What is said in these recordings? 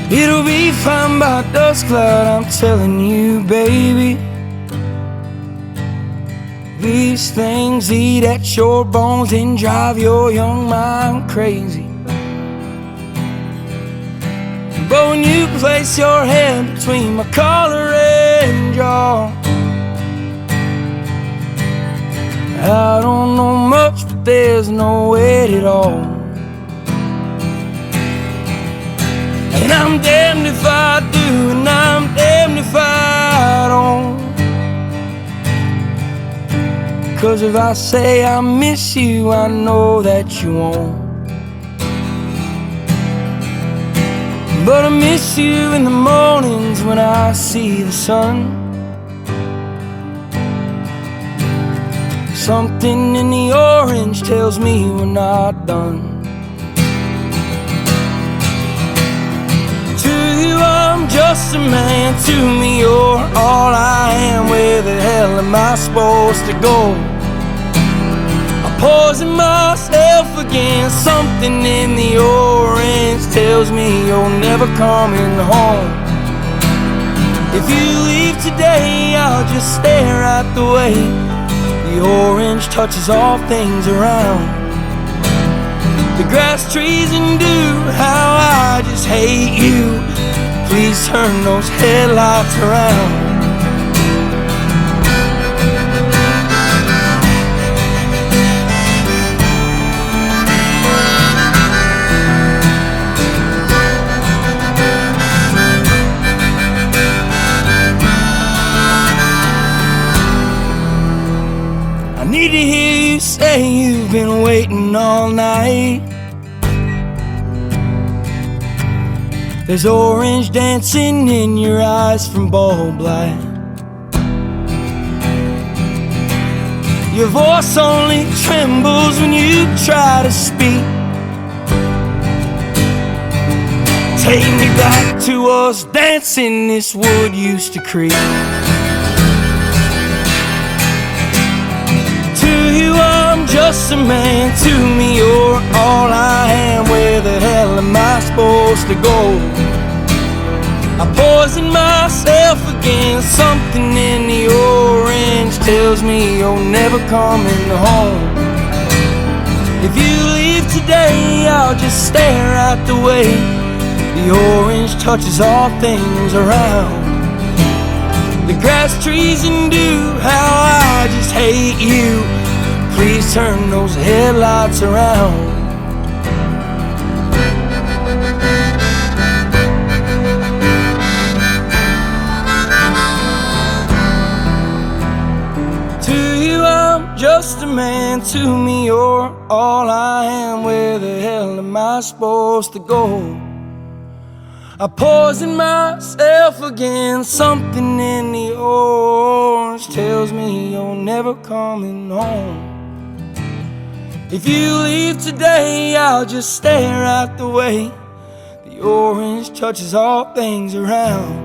It'll be fine by dusk cloud, I'm telling you, baby. These things eat at your bones and drive your young mind crazy. But when you place your hand between my collar and jaw, I don't know much, but there's no weight at all. And I'm damned if I do, and I'm damned if I don't. 'Cause if I say I miss you, I know that you won't. But I miss you in the mornings when I see the sun. Something in the orange tells me we're not done. To you I'm just a man, to me you're all I am. Where the hell am I supposed to go? I'm poison myself again. Something in the orange tells me you're never coming home. If you leave today, I'll just stare at the way the orange touches all things around. The grass, trees, and dew, how I just hate you. Please turn those headlights around. I need to hear you say you've been waiting all night. There's orange dancing in your eyes from bulb light. Your voice only trembles when you try to speak. Take me back to us dancing this wood used to creep. Just a man, to me you're all I am. Where the hell am I supposed to go? I poison myself again. Something in the orange tells me you're never coming home. If you leave today, I'll just stare at the way the orange touches all things around. The grass, trees, and dew, how I just hate you. Please turn those headlights around. To you I'm just a man, to me you're all I am. Where the hell am I supposed to go? I poison myself again. Something in the orange tells me you're never coming home. If you leave today, I'll just stare at the way the orange touches all things around.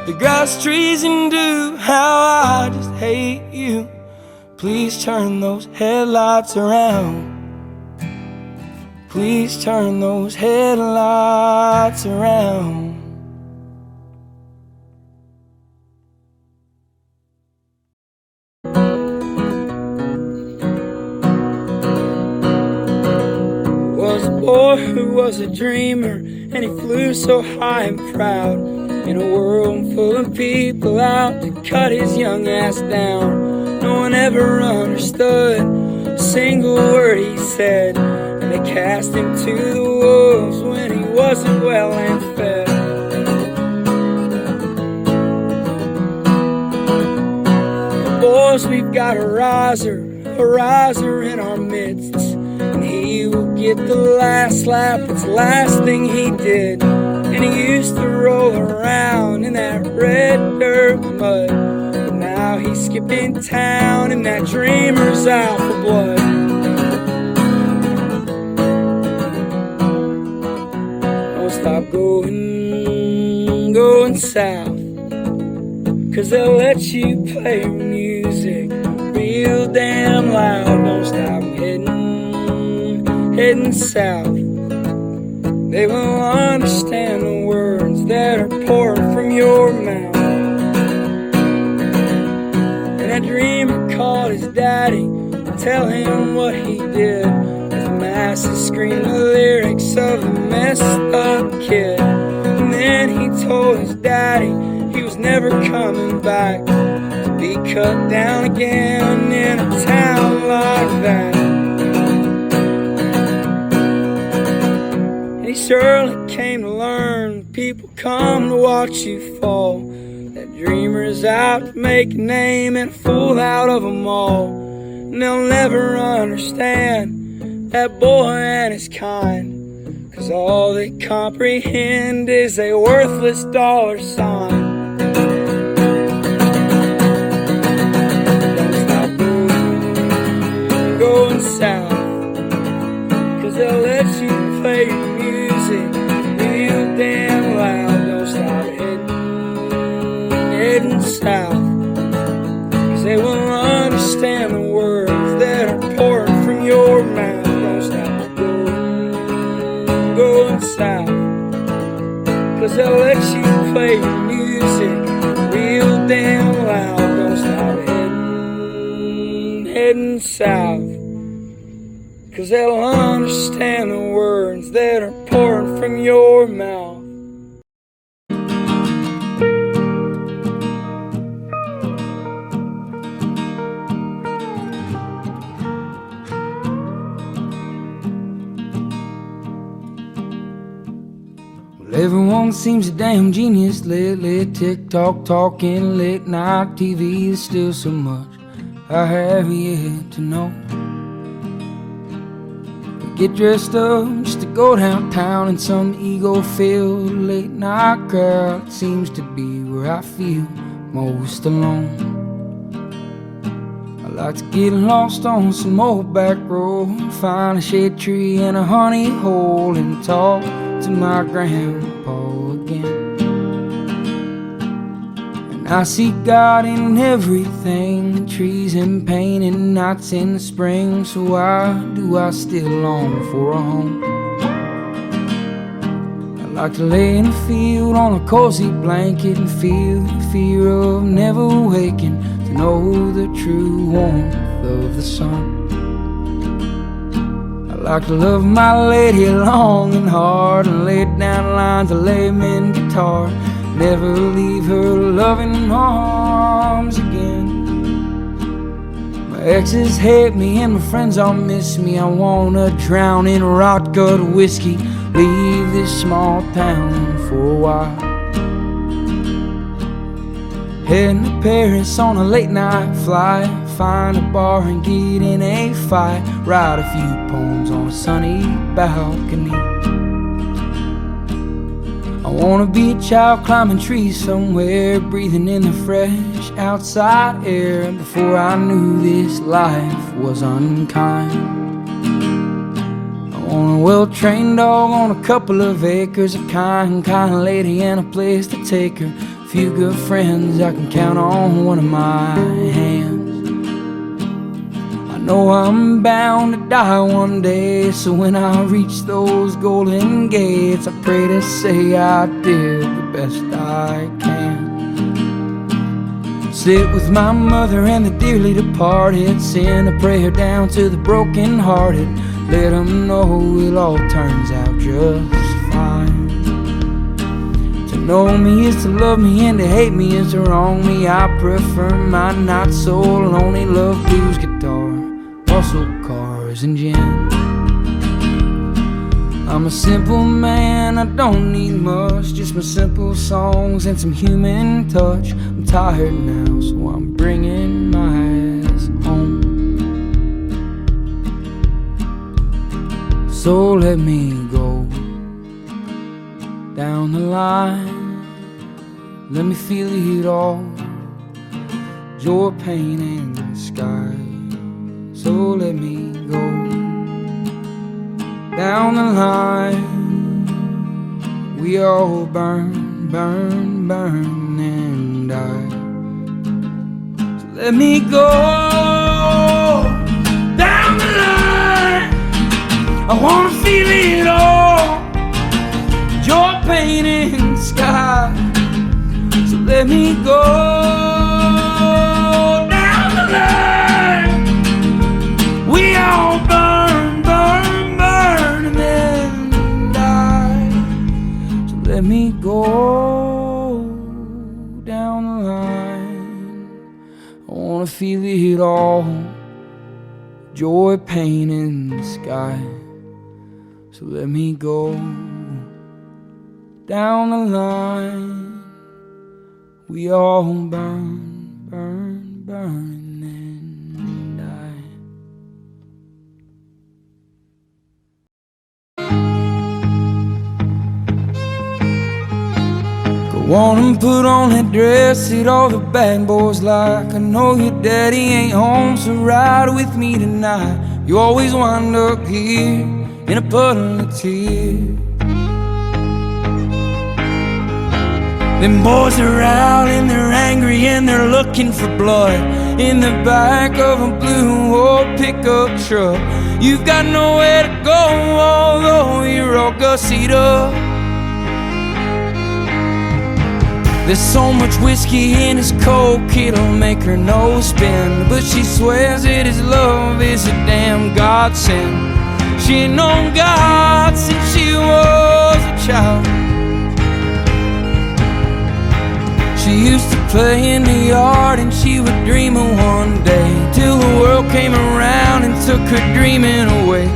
The grass, trees, and dew, how I just hate you. Please turn those headlights around. Please turn those headlights around. Boy who was a dreamer, and he flew so high and proud, in a world full of people out to cut his young ass down. No one ever understood a single word he said, and they cast him to the wolves when he wasn't well and fed. Boys, we've got a riser in our midst, and he will get the last laugh, it's the last thing he did. And he used to roll around in that red dirt mud, but now he's skipping town and that dreamer's out for blood. Don't stop going south, 'cause they'll let you play your music real damn loud. Don't stop heading south. they will understand the words that are pouring from your mouth. And that dreamer called his daddy to tell him what he did, as masses screamed the lyrics of the messed up kid. And then he told his daddy he was never coming back, to be cut down again in a town like that. And he surely came to learn people come to watch you fall. That dreamer's out to make a name and a fool out of them all. And they'll never understand that boy and his kind, 'cause all they comprehend is a worthless dollar sign. Don't stop going south, 'cause they'll let you play your music real damn loud. Don't stop heading south, 'cause they will understand the words that are pouring from your mouth. Don't stop going south, 'cause they'll let you play your music real damn loud. Don't stop heading south, 'cause they'll understand the words that are pouring from your mouth. Everyone seems a damn genius lately. TikTok talking, late night TV. There's still so much I have yet to know. Get dressed up just to go downtown in some ego-filled late night crowd. It seems to be where I feel most alone. I like to get lost on some old back road, find a shade tree and a honey hole, and talk to my grandpa again. And I see God in everything, trees and pain and nights in the spring. So why do I still long for a home? I like to lay in a field on a cozy blanket and feel the fear of never waking, to know the true warmth of the sun. I like to love my lady long and hard, and lay down lines of layman guitar, never leave her loving arms again. My exes hate me and my friends all miss me. I wanna drown in rot-gut whiskey, leave this small town for a while. Heading to Paris on a late night flight, find a bar and get in a fight, write a few poems on a sunny balcony. I wanna be a child climbing trees somewhere, breathing in the fresh outside air, before I knew this life was unkind. I want a well-trained dog on a couple of acres, a kind lady and a place to take her, a few good friends I can count on one of my hands. I know I'm bound to die one day, so when I reach those golden gates, I pray to say I did the best I can. Sit with my mother and the dearly departed, send a prayer down to the broken-hearted, let them know it all turns out just fine. To know me is to love me, and to hate me is to wrong me. I prefer my not so lonely love, blues, guitar, muscle cars and gin. I'm a simple man, I don't need much, just my simple songs and some human touch. I'm tired now, so I'm bringing my ass home. So let me go down the line, let me feel it all, joy, pain, and the sky. So let me go down the line, we all burn, burn, burn and die. So let me go down the line, I wanna feel it all, pain in the sky. So let me go down the line. We all burn, burn, burn, and then die. So let me go down the line. I wanna feel it all, joy, pain in the sky. So let me go down the line. We all burn, burn, burn, and then die. Go on and put on that dress that all the bad boys like. I know your daddy ain't home, so ride with me tonight. You always wind up here in a puddle of tears. Them boys are out and they're angry and they're looking for blood in the back of a blue old pickup truck. You've got nowhere to go, although you're all gussied up. There's so much whiskey in his coke, it'll make her nose spin. But she swears that his love is a damn godsend. She ain't known God since she was a child. She used to play in the yard and she would dream of one day, till the world came around and took her dreaming away.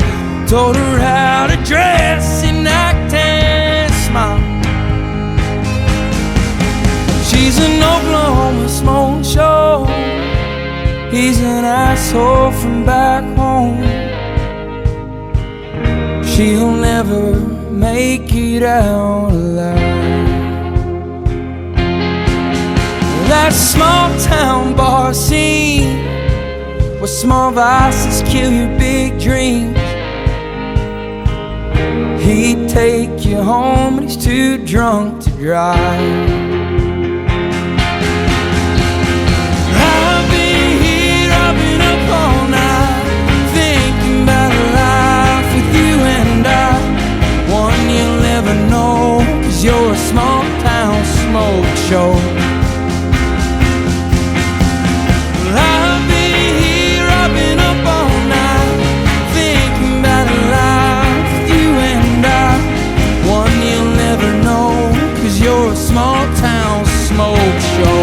Told her how to dress and act and smile. She's an Oklahoma smoke show, he's an asshole from back home. She'll never make it out alive. That small town bar scene, where small vices kill your big dreams. He'd take you home but he's too drunk to drive. I've been here, I've been up all night, thinking about a life with you and I. One you'll never know, 'cause you're a small town smoke show. I've been here, I've been up all night, thinking about a life with you and I. One you'll never know, 'cause you're a small town smoke show.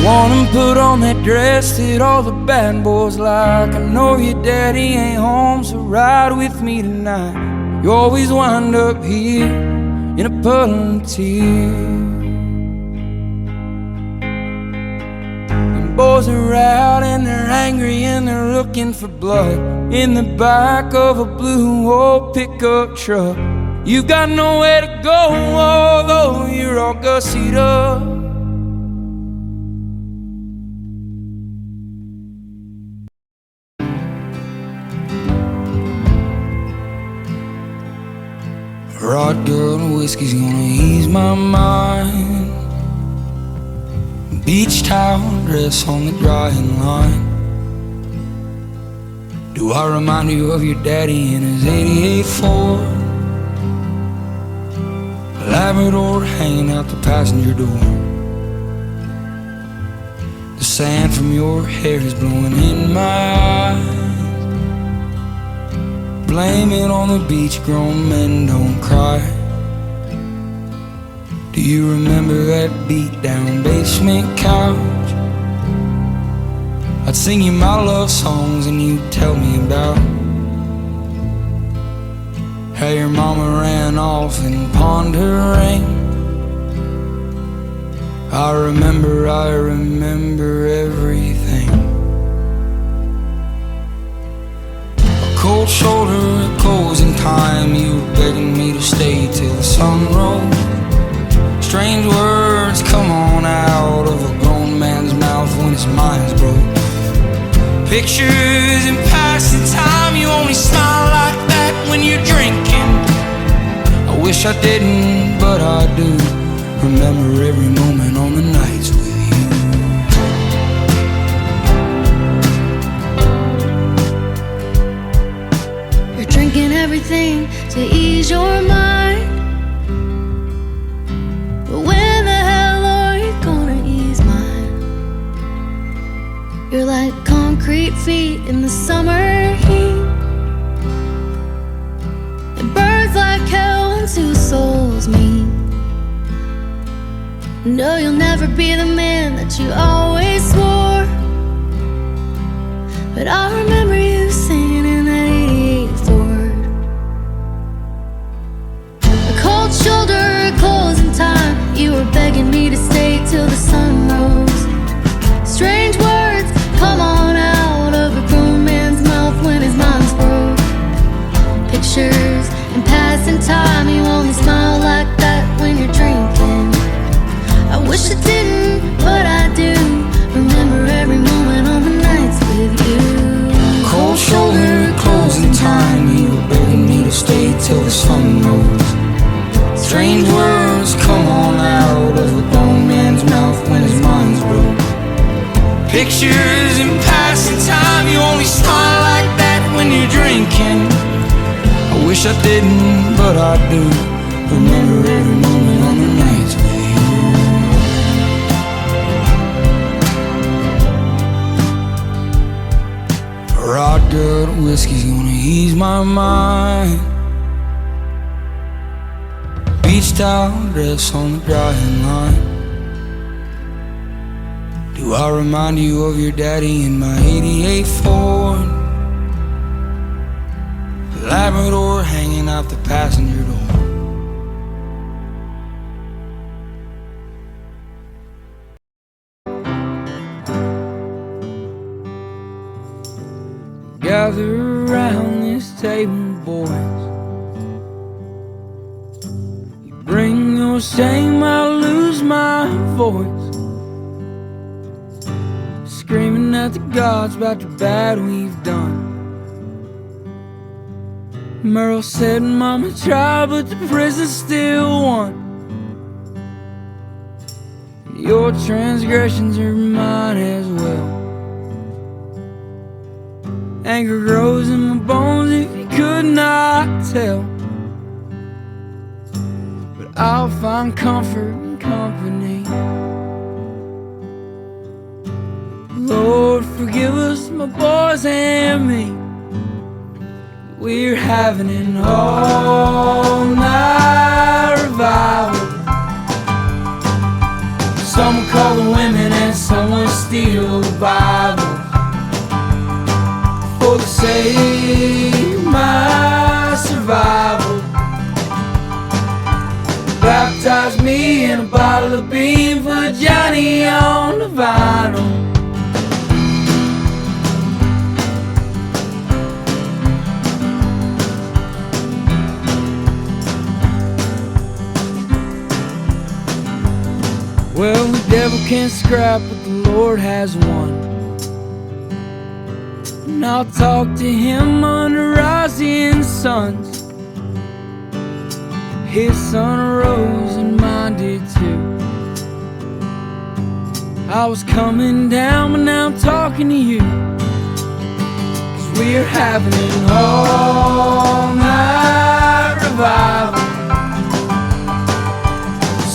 On and put on that dress that all the bad boys like. I know your daddy ain't home, so ride with me tonight. You always wind up here in a puddle of tears. And boys are out and they're angry and they're looking for blood in the back of a blue old pickup truck. You've got nowhere to go, although you're all gussied up. Rod girl and whiskey's gonna ease my mind. Beach towel dress on the drying line. Do I remind you of your daddy in his '88 Ford? Labrador hanging out the passenger door. The sand from your hair is blowing in my eyes. Blame it on the beach, grown men don't cry. Do you remember that beat down basement couch? I'd sing you my love songs and you'd tell me about how your mama ran off and pawned her ring. I remember everything. A cold shoulder, a cozy stay till the sun rose. Strange words come on out of a grown man's mouth when his mind's broke. Pictures in passing time, you only smile like that when you're drinking. I wish I didn't, but I do. Remember every moment on the nights with you. You're drinking everything to ease your mind, but when the hell are you gonna ease mine? You're like concrete feet in the summer heat. It burns like hell when two souls meet. No, you'll never be the man that you always swore, but I remember you singing in that 88 Ford. A cold shoulder, closing time. You were begging me to stay till the sun rose. Strange words come on out of a grown man's mouth when his mind's broke. Pictures in passing time, you only smile like that when you're drinking. I wish I didn't, but I do. Remember every moment on the nights with you. Cold shoulder, closing time. You were begging me to stay till the sun rose. Strange words come on out of a grown man's mouth when his mind's broke. Pictures in passing time, you only smile like that when you're drinking. I wish I didn't, but I do. Remember every moment on the nights with you. Rod good whiskey's gonna ease my mind. Beach towel dress on the drying line. Do I remind you of your daddy in my 88 Ford? Labrador hanging out the passenger door. Gather around this table, boys. You bring your shame, I lose my voice. Screaming at the gods about the bad we've done. Merle said mama tried, but the prison still won. Your transgressions are mine as well. Anger grows in my bones if you could not tell. But I'll find comfort in company. Lord, forgive us, my boys and me. We're having an all-night revival. Some will call the women and some will steal the Bible. For the sake of my survival, baptize me in a bottle of bean for Johnny on the vinyl. Well, the devil can't scrap, but the Lord has won. And I'll talk to him under rising suns. His sun rose and mine did too. I was coming down, but now I'm talking to you. 'Cause we're having an all-night revival.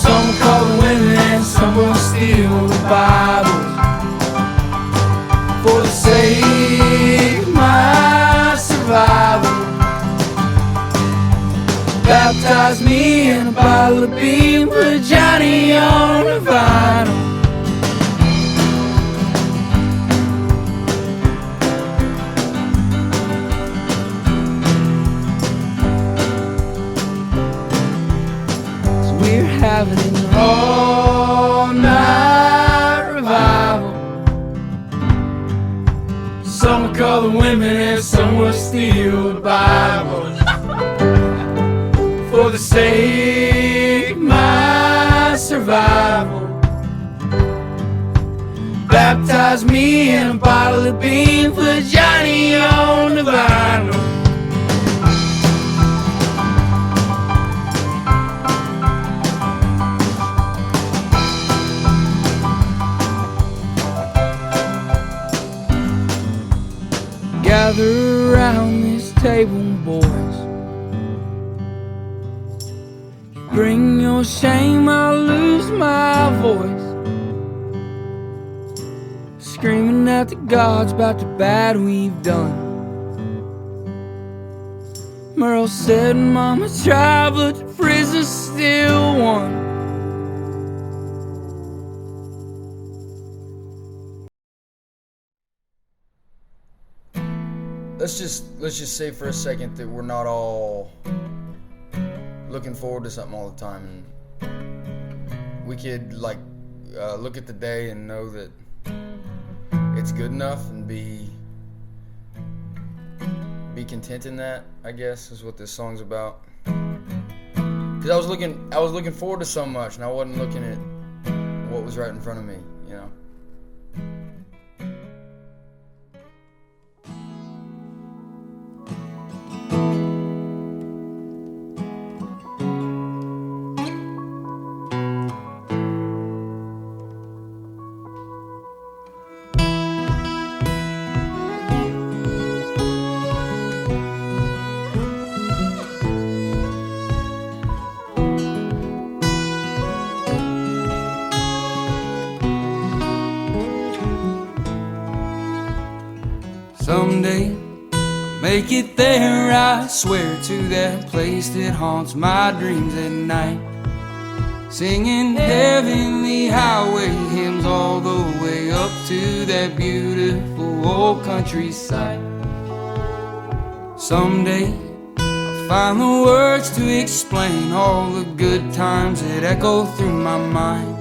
Some call the women and some will steal the Bibles. For the sake of my survival, baptize me in a bottle of bean, put Johnny on the vinyl. So we're having an all-night revival. Some will call the women and some will steal the Bible. For to save my survival. Baptize me in a bottle of bean, put Johnny on the vinyl. Gather around this table, boys. Bring your shame, I'll lose my voice. Screaming at the gods about the bad we've done. Merle said, Mama tried, but the prison still won. Let's just say for a second that we're not all looking forward to something all the time, and we could look at the day and know that it's good enough and be content in that, I guess, is what this song's about. Because I was looking forward to so much, and I wasn't looking at what was right in front of me, you know. Someday I'll make it there, I swear, to that place that haunts my dreams at night, singing heavenly highway hymns all the way up to that beautiful old countryside. Someday I'll find the words to explain all the good times that echo through my mind.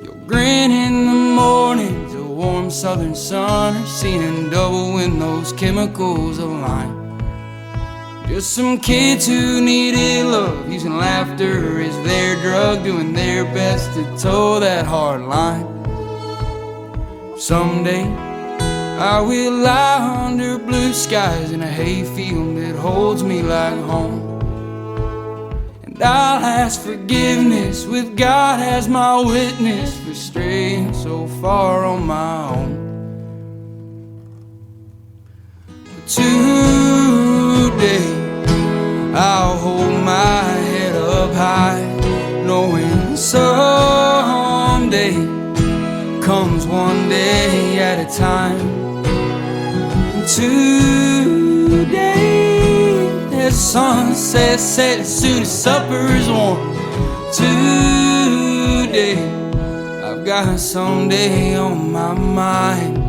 You'll grin in the morning, warm southern sun, or seeing double when those chemicals align. Just some kids who needed love, using laughter as their drug, doing their best to toe that hard line. Someday I will lie under blue skies in a hayfield that holds me like home, and I'll ask forgiveness with God as my witness for straying so far on my own. But today I'll hold my head up high, knowing someday comes one day at a time. And today as the sunset set, as soon as supper's warm, today I've got someday on my mind.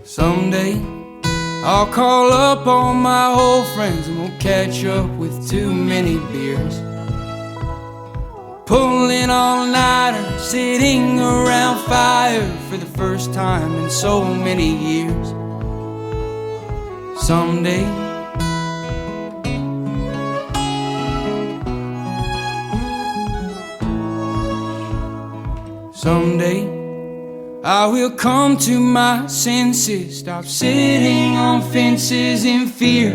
Someday I'll call up all my old friends and we'll catch up with too many beers, pulling all-nighters, sitting around fire for the first time in so many years. Someday I will come to my senses, stop sitting on fences in fear,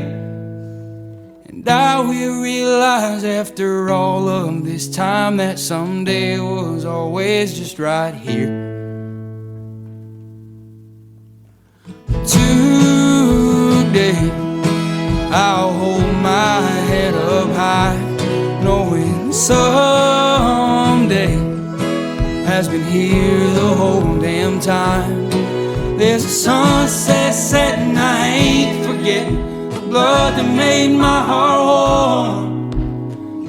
and I will realize after all of this time that someday was always just right here. Today I'll hold my head up high, knowing someday has been here the whole damn time. There's a sunset setting, I ain't forgetting the blood that made my heart warm.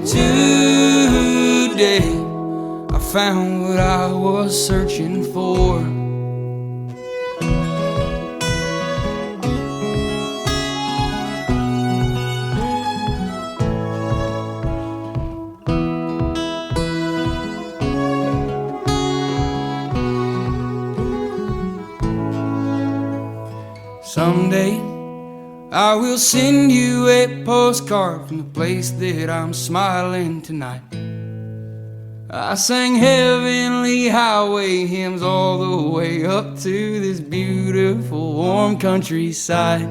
Today I found what I was searching for. Someday I will send you a postcard from the place that I'm smiling tonight. I sang heavenly highway hymns all the way up to this beautiful warm countryside.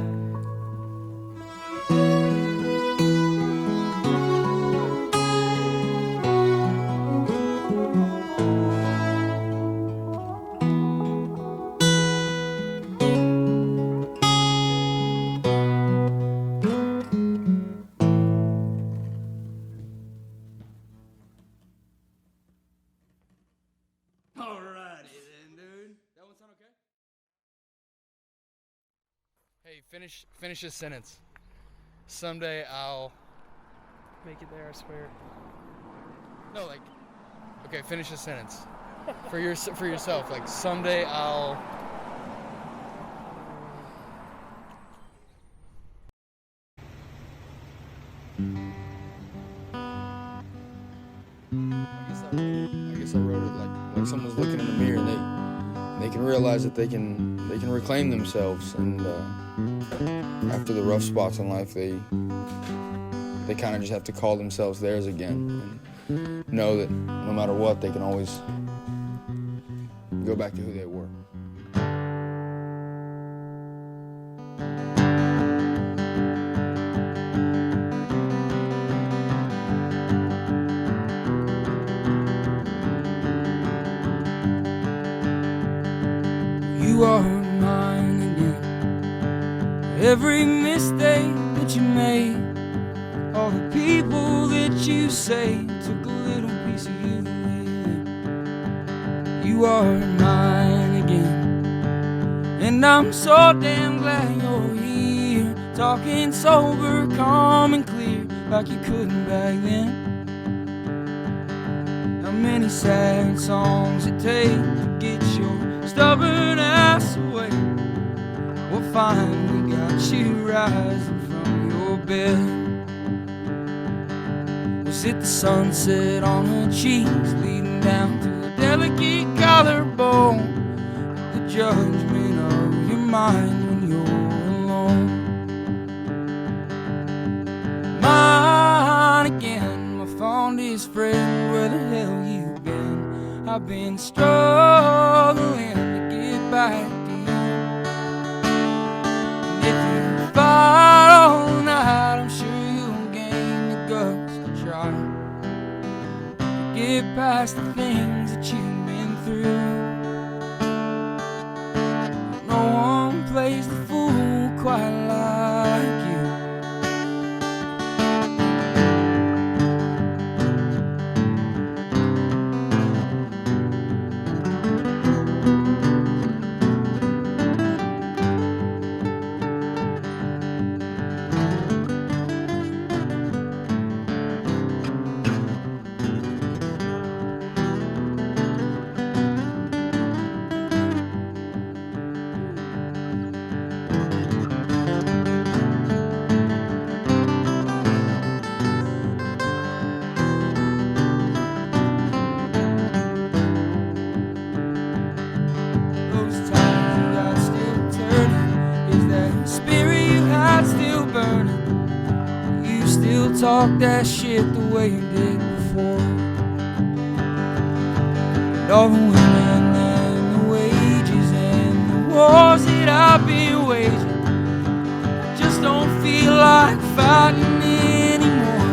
Alrighty then, dude. That one sound okay? Hey, finish this sentence. Someday I'll Make it there, I swear. no like. Okay, finish this sentence. For yourself, like someday I'll. I guess I wrote it like someone's looking in the mirror and they can realize that they can reclaim themselves, and after the rough spots in life they kind of just have to call themselves theirs again and know that no matter what they can always go back to who they were. You are mine again. Every mistake that you made, all the people that you saved, took a little piece of you with them. You are mine again, and I'm so damn glad you're here, talking sober, calm and clear, like you couldn't back then. How many sad songs it takes to get your stubborn ass away. Well, finally got you rising from your bed. We'll sit the sunset on her cheeks, leading down to a delicate collarbone, the judgment of your mind when you're alone. Mine again, my fondest friend, where the hell you been? I've been struggling to get back to you. And if you fight all night, I'm sure you'll gain the guts to try to get past the things that you've been through. No one plays the fool quite like you. Those times you got still turning, is that spirit you had still burning? You still talk that shit the way you did before? And all the women and the wages and the wars that I've been waging, I just don't feel like fighting anymore.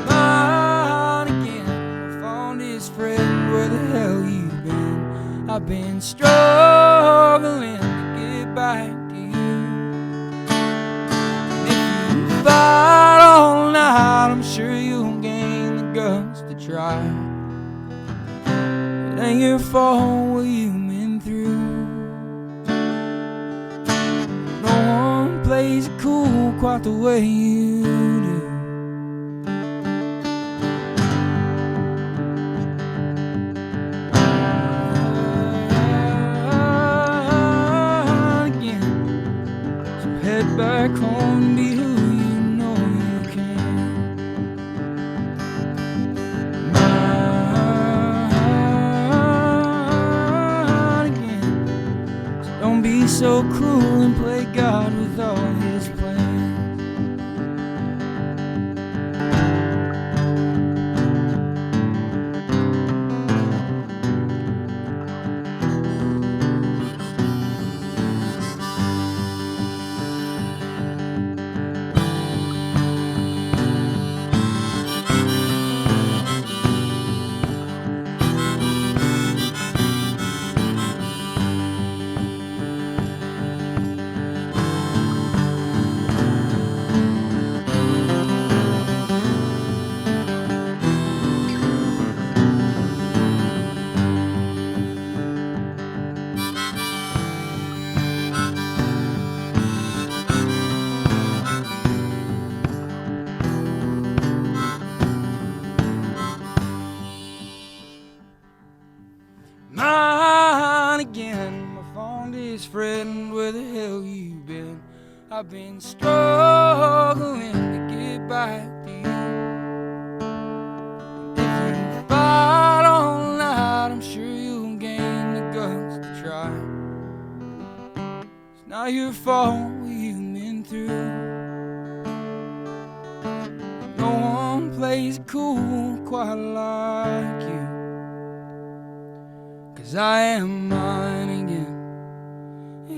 Mine again, my fondest friend, where the hell you been? I've been struggling to get back to you. And if you fight all night, I'm sure you'll gain the guts to try. It ain't your fault what you've been through. No one plays it cool quite the way you do. Head back home and be who you know you can. Mine again. So so cruel and play God with all his plans. Mine again, my fondest friend, where the hell you been? I've been struggling to get back to you. If you fight all night, I'm sure you'll gain the guts to try. It's not your fault what you've been through. No one plays it cool quite like you. 'Cause I am mine again.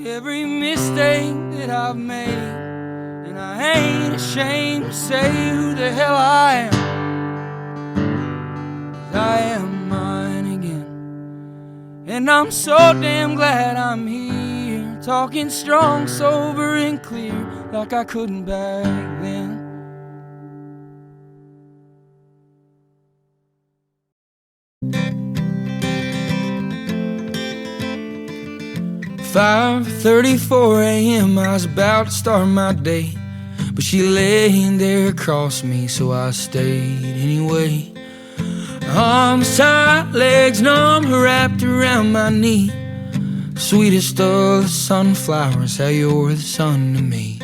Every mistake that I've made, and I ain't ashamed to say who the hell I am. 'Cause I am mine again. And I'm so damn glad I'm here, talking strong, sober and clear, like I couldn't back then. 5:34 a.m. I was about to start my day, but she lay there across me, so I stayed anyway. Arms tight, legs numb, wrapped around my knee. Sweetest of the sunflowers, how you're the sun to me.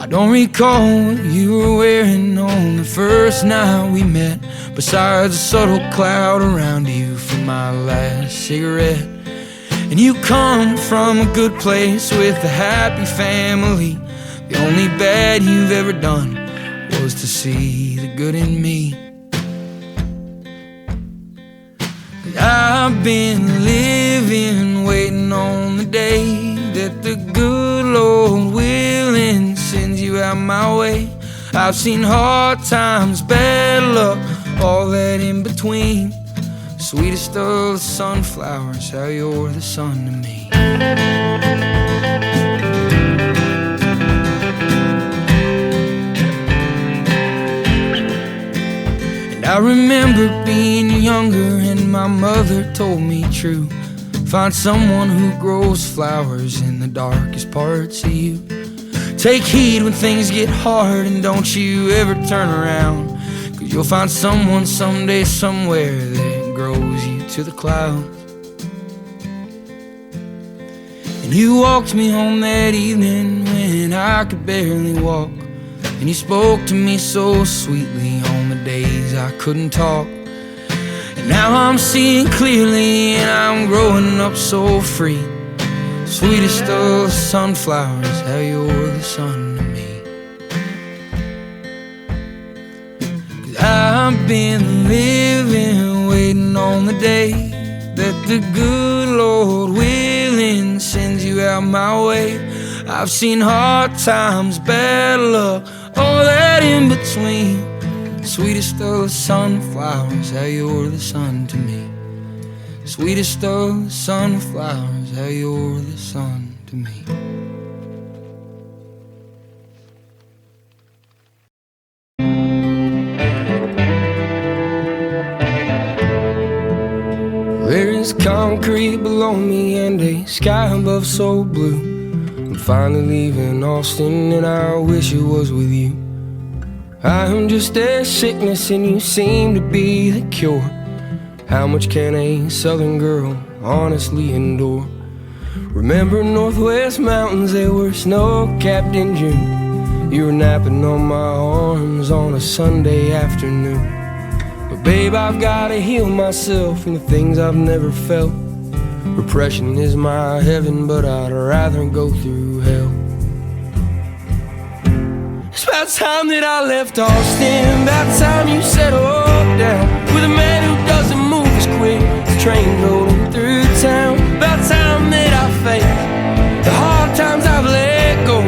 I don't recall what you were wearing on the first night we met, besides a subtle cloud around you from my last cigarette. And you come from a good place with a happy family. The only bad you've ever done was to see the good in me. 'Cause I've been living, waiting on the day that the good Lord willing sends you out my way. I've seen hard times, bad luck, all that in between. Sweetest of the sunflowers, how you're the sun to me. And I remember being younger and my mother told me true. Find someone who grows flowers in the darkest parts of you. Take heed when things get hard, and don't you ever turn around, 'cause you'll find someone someday somewhere that grows you to the clouds. And you walked me home that evening when I could barely walk, and you spoke to me so sweetly on the days I couldn't talk. And now I'm seeing clearly, and I'm growing up so free. Sweetest of sunflowers, how you're the sun to me. 'Cause I've been living, waiting on the day that the good Lord willing sends you out my way. I've seen hard times, bad luck, all that in between. Sweetest of sunflowers, how you're the sun to me. Sweetest of sunflowers, how you're the sun to me. There is concrete below me and a sky above so blue. I'm finally leaving Austin and I wish it was with you. I am just a sickness and you seem to be the cure. How much can a southern girl honestly endure? Remember Northwest mountains, they were snow-capped in June. You were napping on my arms on a Sunday afternoon. But babe, I've gotta heal myself from the things I've never felt. Repression is my heaven, but I'd rather go through hell. It's about time that I left Austin, about time you settled down with a man who doesn't move as quick as train rolling through town. About time that I faced the hard times I've let go.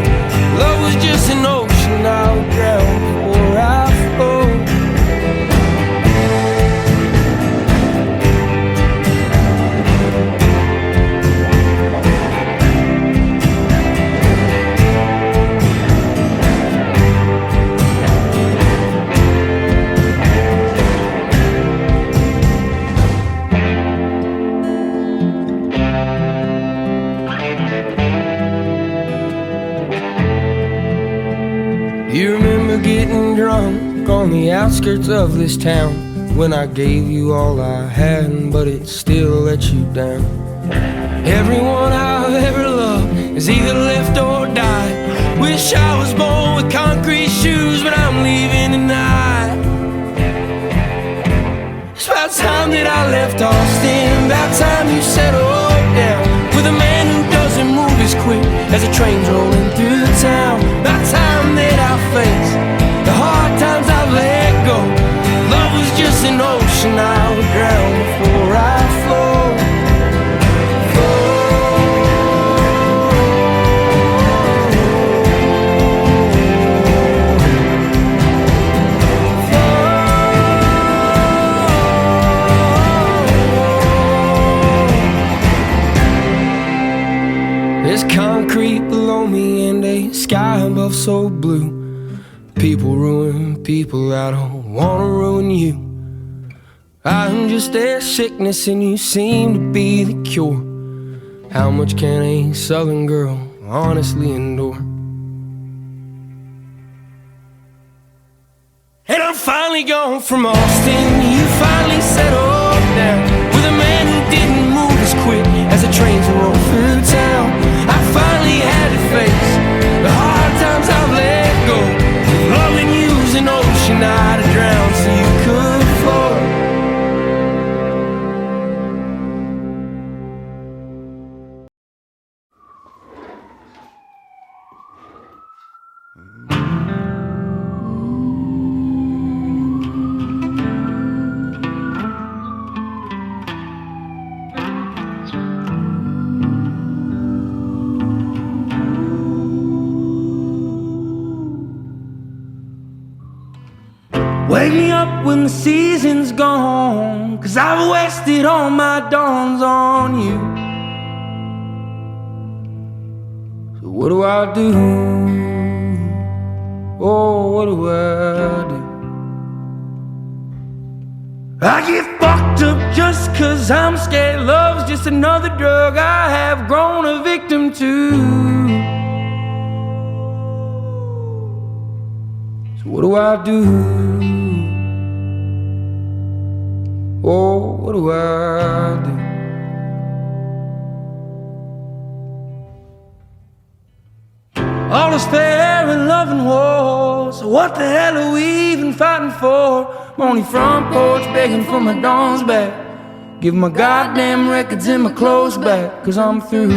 Love was just an ocean I would drown before I float. You remember getting drunk on the outskirts of this town when I gave you all I had, but it still let you down. Everyone I've ever loved has either left or died. Wish I was born with concrete shoes, but I'm leaving tonight. It's about time that I left Austin, about time you settled down with a man who doesn't move as quick as a train's rolling through the town. About time that I face the hard times I've let go. Love was just an ocean I would drown before I float. There's concrete below me and a sky above so blue. People ruin people, I don't wanna ruin you. I'm just their sickness and you seem to be the cure. How much can a southern girl honestly endure? And I'm finally gone from Austin, you finally settled down with a man who didn't move as quick as the trains roll through town. I finally had to face the hard times I've let go. Loving you's an ocean I'd have drowned so you could float. Wake me up when the season's gone, 'cause I've wasted all my dawns on you. So what do I do? Oh, what do I do? I get fucked up just 'cause I'm scared. Love's just another drug I have grown a victim to. So what do I do? Oh, what do I do? All is fair in love and war, so what the hell are we even fighting for? I'm on your front porch begging for my dawns back. Give my goddamn records and my clothes back, 'cause I'm through.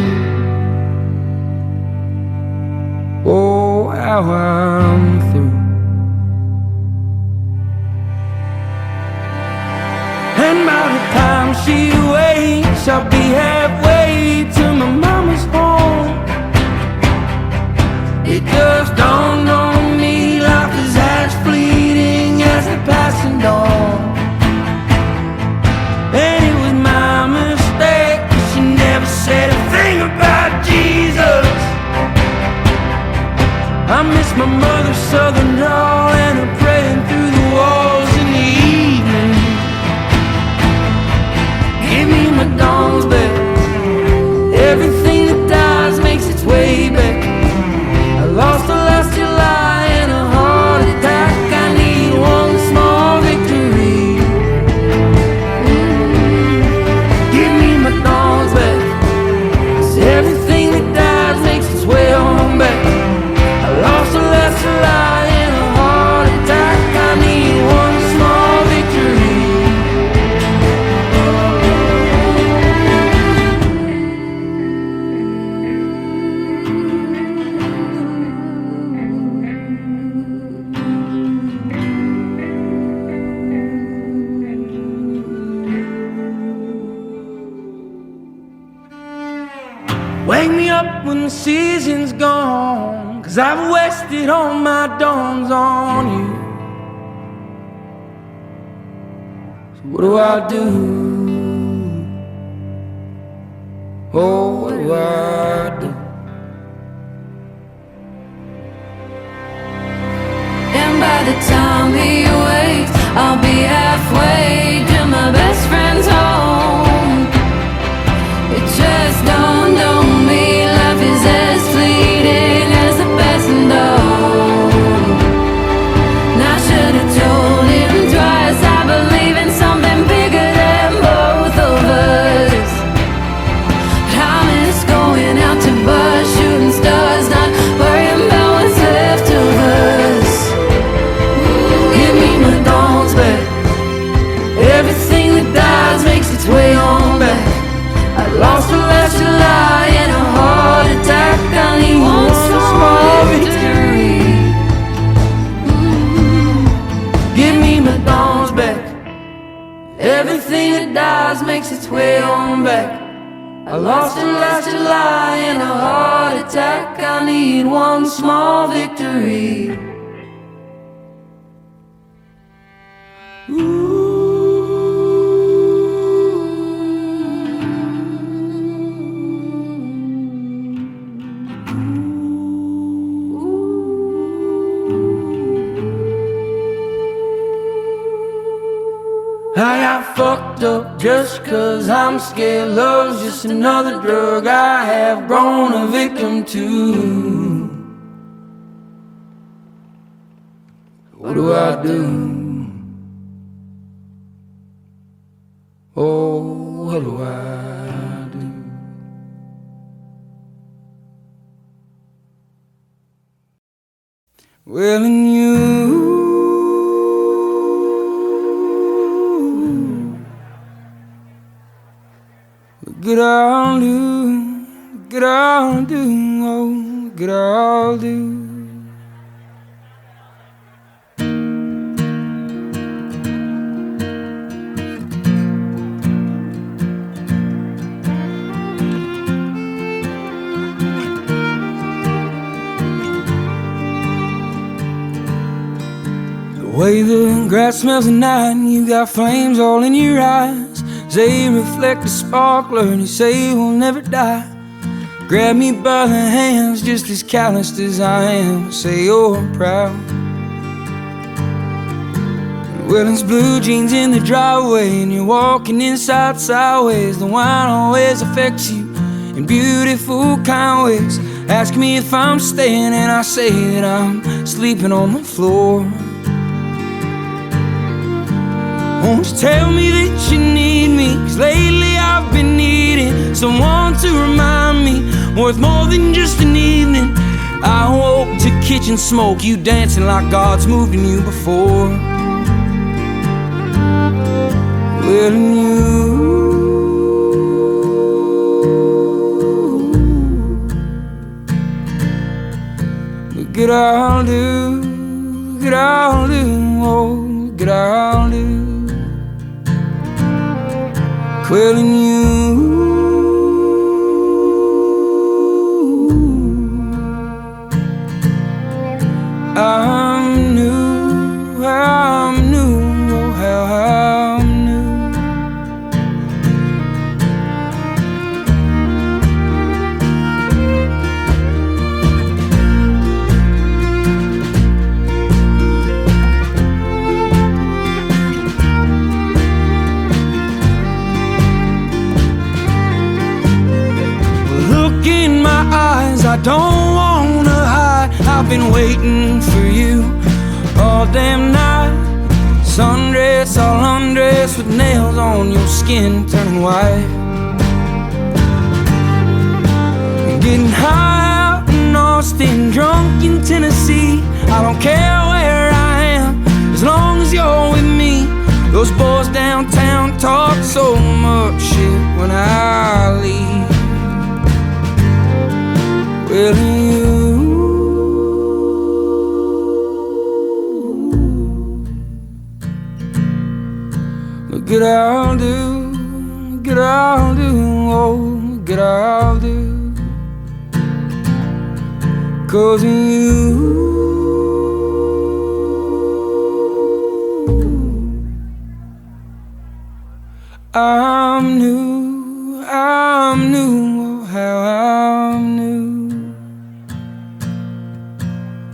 Oh, how I'm through. And by the time she wakes, I'll be halfway to my mama's home. It just dawned on me life is as fleeting as the passing dawn. And it was my mistake, 'cause she never said a thing about Jesus. I miss my mother's southern drawl and her praying through the walls in the evening. Give me my dawns back. Everything that dies makes its way back. I lost her last July in a heart attack. I need one small victory. Give me my dawns back. 'Cause everything that dies makes its way on back. I lost her last 'cause I've wasted all my dawns on you. So what do I do? Oh, what do I do? And by the time he wakes, I'll be halfway to my best friend's home. It just dawned on me, life is as fleeting as the passing dawn. And I should have told him twice, I believe in something bigger than both of us. But I miss going out to bars, shooting stars, not worrying about what's left of us. Give me my dawns back. Everything that dies makes its way on back. I lost her last July in a heart attack. I need one small victory. Give me my dawns back. Everything that dies makes its way on back. I lost her last July in a heart attack. I need one small victory. I got fucked up just 'cause I'm scared. Love's just another drug I have grown a victim to. What do I do? Oh, what do I do? Well, and you, look at all do, look at all do, oh, look at all do. The way the grass smells at night, and you got flames all in your eyes. They reflect a sparkler, and you say we'll never die. Grab me by the hands, just as calloused as I am. Say you're proud. Well, it's blue jeans in the driveway, and you're walking inside sideways. The wine always affects you in beautiful kind ways. Ask me if I'm staying, and I say that I'm sleeping on the floor. Won't you tell me that you need me? 'Cause lately I've been needing someone to remind me, worth more than just an evening. I woke to kitchen smoke, you dancing like God's moved in you before. Well, and you, look at all do, look at all do, oh, look at all do. Well, and you, I'm new, oh, how I'm new. Look in my eyes, I don't wanna hide. I've been waiting for you all damn night. Sundress, all undressed, with nails on your skin turning white. Getting high out in Austin, drunk in Tennessee. I don't care where I am, as long as you're with me. Those boys downtown talk so much shit when I leave. Well, you, look at all do, look at all do, oh, look at all do. 'cause of you. I'm new, oh how I'm new.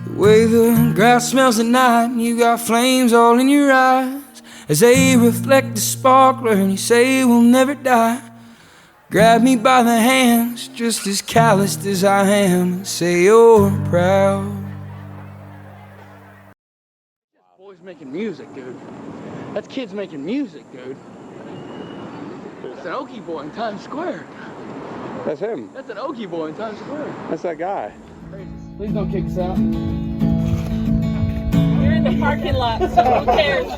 The way the grass smells at night and you got flames all in your eyes as they reflect the sparkler and you say we'll never die. Grab me by the hands just as calloused as I am and say you're proud. Boys making music, dude. That's kids making music, dude. That's an Okie boy in Times Square. That's him. That's an Okie boy in Times Square. That's that guy. Please don't kick us out. You're in the parking lot, so who cares?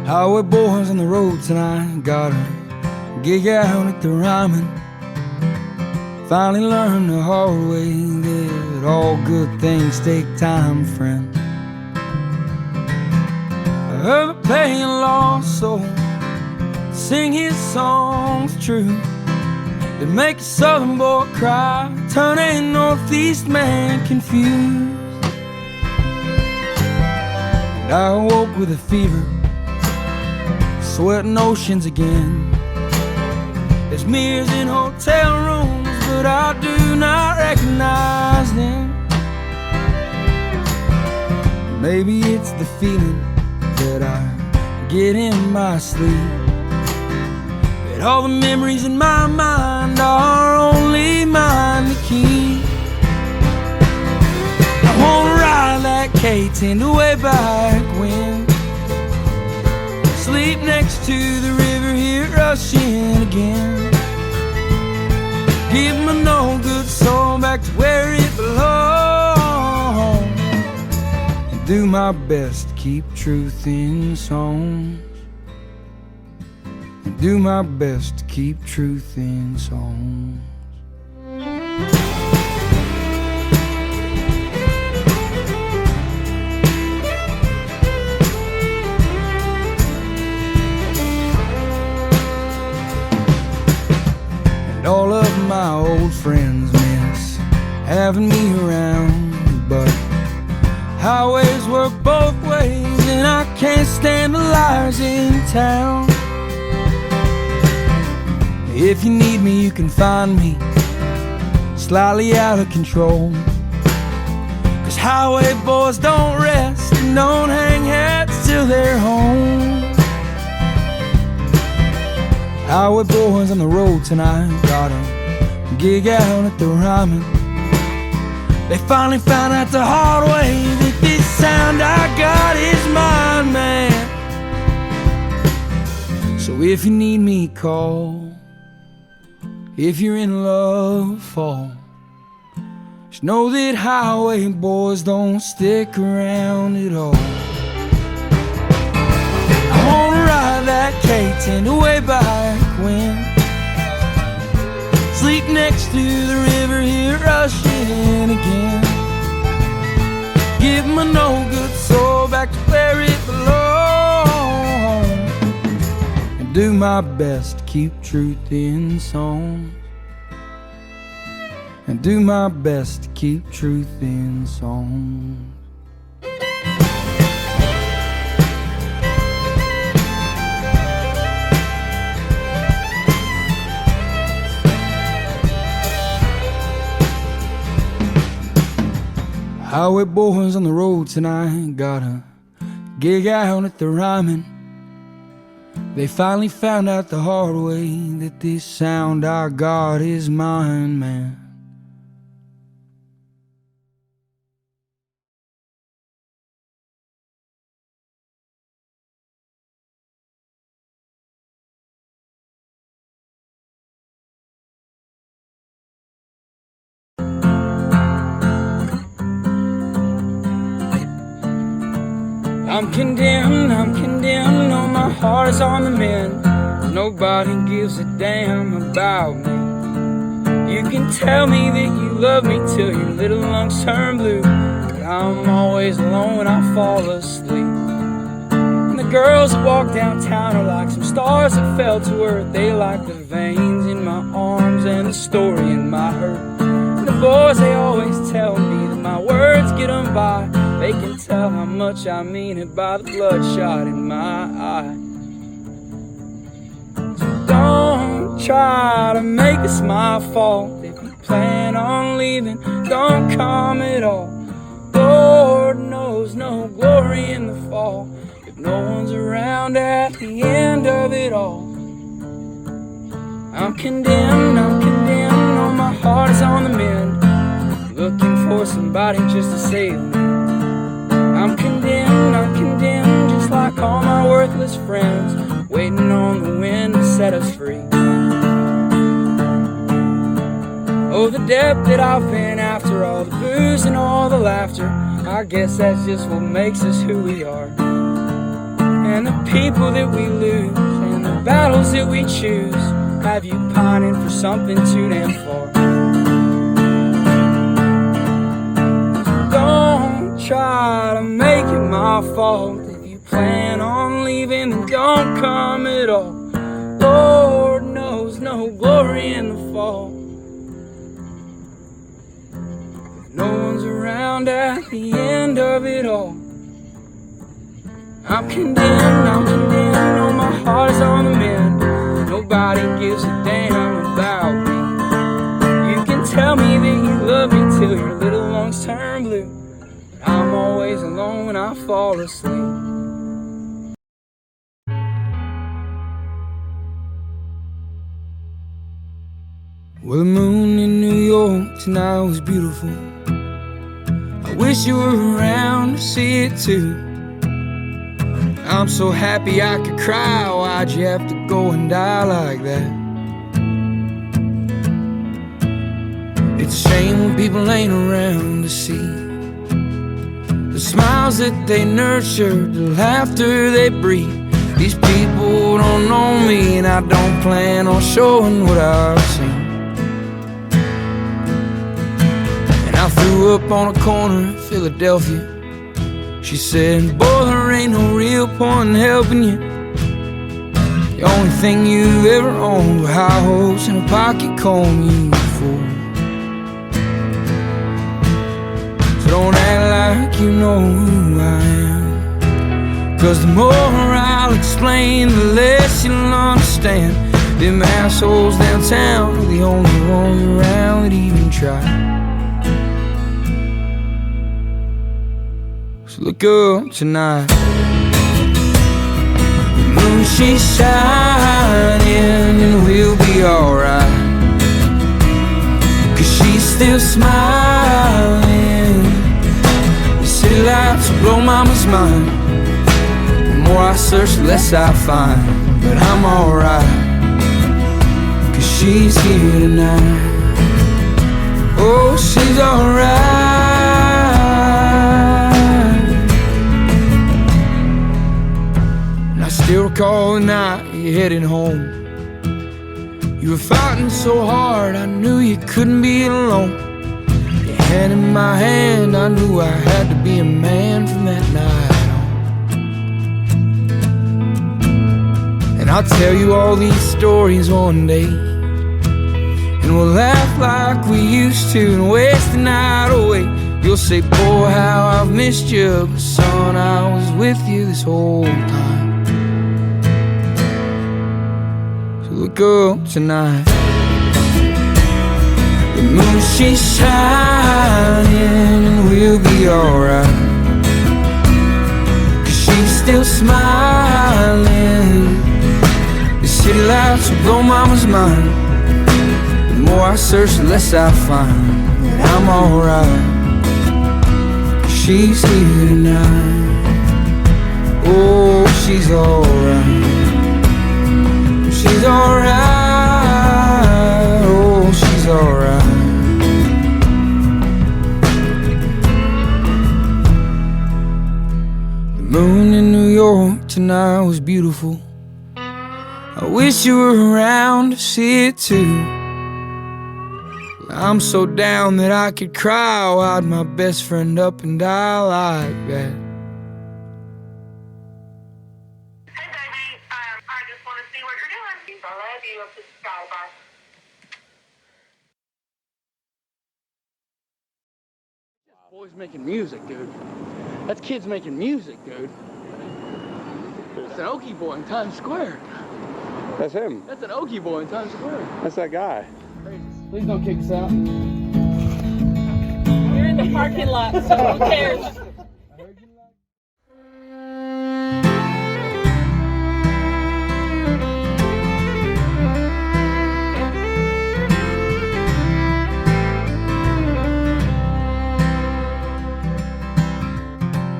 Highway boys on the road tonight, got a gig out at the Ryman. Finally learned the hard way that all good things take time, friend. I heard a playing lost soul sing his songs true. It make a southern boy cry, turn a northeast man confused. And I awoke with a fever, sweating oceans again. There's mirrors in hotel rooms, but I do not recognize them. Maybe it's the feeling that I get in my sleep, that all the memories in my mind are only mine to keep. I wanna ride that K-10 way back when, sleep next to the river, hear it rushing again. Give my no good soul back to where it belongs, and do my best to keep truth in songs, and do my best to keep truth in songs. And all of my old friends miss having me around, but highways work both ways and I can't stand the liars in town. If you need me, you can find me slightly out of control, 'cause highway boys don't rest and don't hang hats till they're home. Highway boys on the road tonight, got a gig out at the Ryman. They finally found out the hard way that this sound I got is mine, man. So if you need me, call. If you're in love, fall. Just know that highway boys don't stick around at all. I wanna ride that K-10 way back when, sleep next to the river, hear it rushing again. Give my no good soul back to where it belongs, and do my best to keep truth in songs, and do my best to keep truth in songs. Highway boys on the road tonight, got a gig out at the Ryman. They finally found out the hard way that this sound I got is mine, man. I'm condemned, no, my heart is on the mend. Nobody gives a damn about me. You can tell me that you love me till your little lungs turn blue. But I'm always alone when I fall asleep. And the girls that walk downtown are like some stars that fell to earth. They like the veins in my arms and the story in my hurt. And the boys, they always tell me that my words get them by. They can tell how much I mean it by the bloodshot in my eye. So don't try to make this my fault. If you plan on leaving, don't come at all. Lord knows no glory in the fall if no one's around at the end of it all. I'm condemned, oh, my heart is on the mend, looking for somebody just to save me. I'm condemned, just like all my worthless friends, waiting on the wind to set us free. Oh, the depth that I've been after, all the booze and all the laughter, I guess that's just what makes us who we are. And the people that we lose, and the battles that we choose, have you pining for something too damn far. Don't try to make it my fault. If you plan on leaving, then don't come at all. Lord knows no glory in the fall. No one's around at the end of it all. I'm condemned, oh, my heart is on the mend. Nobody gives a damn about me. You can tell me that you love me till your little lungs turn blue, but I'm always alone when I fall asleep. Well, the moon in New York tonight was beautiful. I wish you were around to see it too. I'm so happy I could cry. Why'd you have to go and die like that? It's a shame when people ain't around to see the smiles that they nurture, the laughter they breathe. These people don't know me, and I don't plan on showing what I've seen. I threw up on a corner in Philadelphia. She said, boy, there ain't no real point in helping you. The only thing you've ever owned were high hopes and a pocket comb, you fool. So don't act like you know who I am, 'cause the more I'll explain, the less you'll understand. Them assholes downtown are the only ones around that even try. Look up tonight. The moon, she's shining, and we'll be alright, 'cause she's still smiling. The city lights will blow mama's mind. The more I search, the less I find. But I'm alright, 'cause she's here tonight. Oh, she's alright. I still recall the night you headed home. You were fighting so hard, I knew you couldn't be alone. Your hand in my hand, I knew I had to be a man from that night on. And I'll tell you all these stories one day, and we'll laugh like we used to and waste the night away. You'll say, boy, how I've missed you, but son, I was with you this whole time. Look up tonight. The moon, she's shining, and we'll be alright, 'cause she's still smiling. The city lights will blow mama's mind. The more I search, the less I find. But I'm alright, 'cause she's here tonight. Oh, she's alright. She's alright, oh, she's alright. The moon in New York tonight was beautiful. I wish you were around to see it too. I'm so down that I could cry, wide my best friend up and die like that. Hey baby, I just want to see what you're doing. I love you. Up to the sky, bye. Boys making music, dude. That's kids making music, dude. It's an Okie boy in Times Square. That's him. That's an Okie boy in Times Square. That's that guy. Please don't kick us out. You're in the parking lot, so who cares?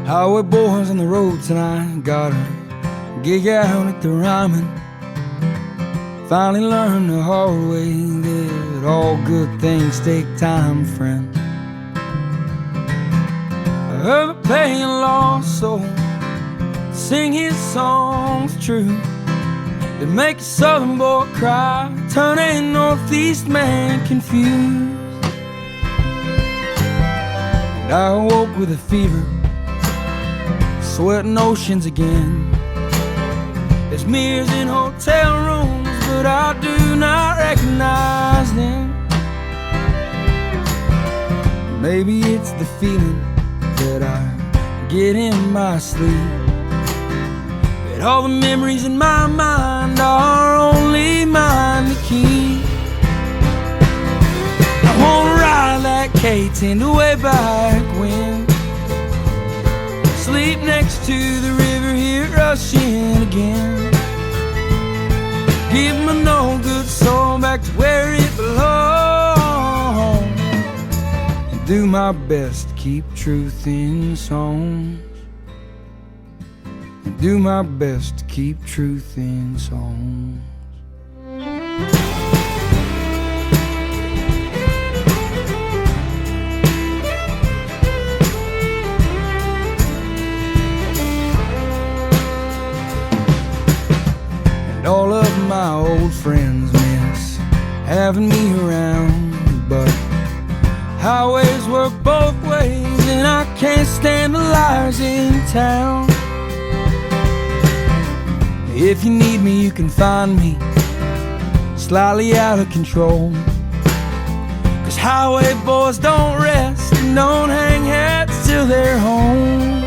Highway boys on the road tonight, got a gig out at the Ryman. Finally learned the hard way that all good things take time, friend. I heard a paying lost soul sing his songs true. It make a southern boy cry, turn a northeast man confused. And I awoke with a fever, sweating oceans again. There's mirrors in hotel rooms, but I do not recognize them. Maybe it's the feeling that I get in my sleep, that all the memories in my mind are only mine to keep. I wanna ride that K-10 way back when, sleep next to the river, hear it rushing again. Give my no good soul back to where it belongs, and do my best to keep truth in songs, and do my best to keep truth in songs. And all of my old friends miss having me around, but highways work both ways, and I can't stand the liars in town. If you need me, you can find me slightly out of control, 'cause highway boys don't rest and don't hang hats till they're home.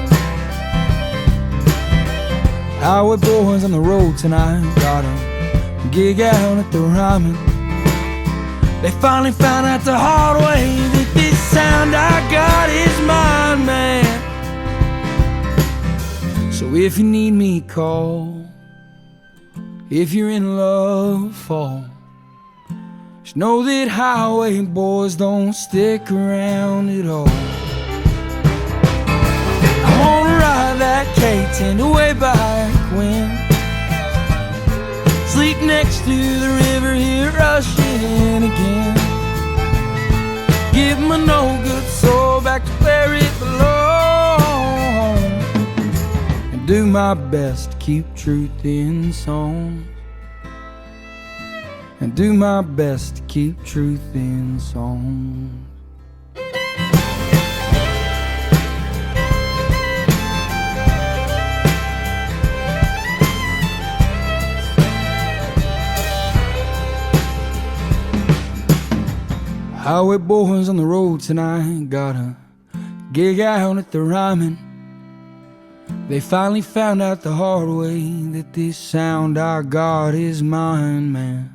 Highway boys on the road tonight, got a gig out at the Ryman. They finally found out the hard way that this sound I got is mine, man. So if you need me, call. If you're in love, fall. Just know that highway boys don't stick around at all. I wanna ride that K-10 way back when, sleep next to the river, hear it rushing again. Give my no good soul back to where it belongs, and do my best to keep truth in songs, and do my best to keep truth in songs. Highway boys on the road tonight, got a gig out at the Ryman. They finally found out the hard way that this sound I got is mine, man.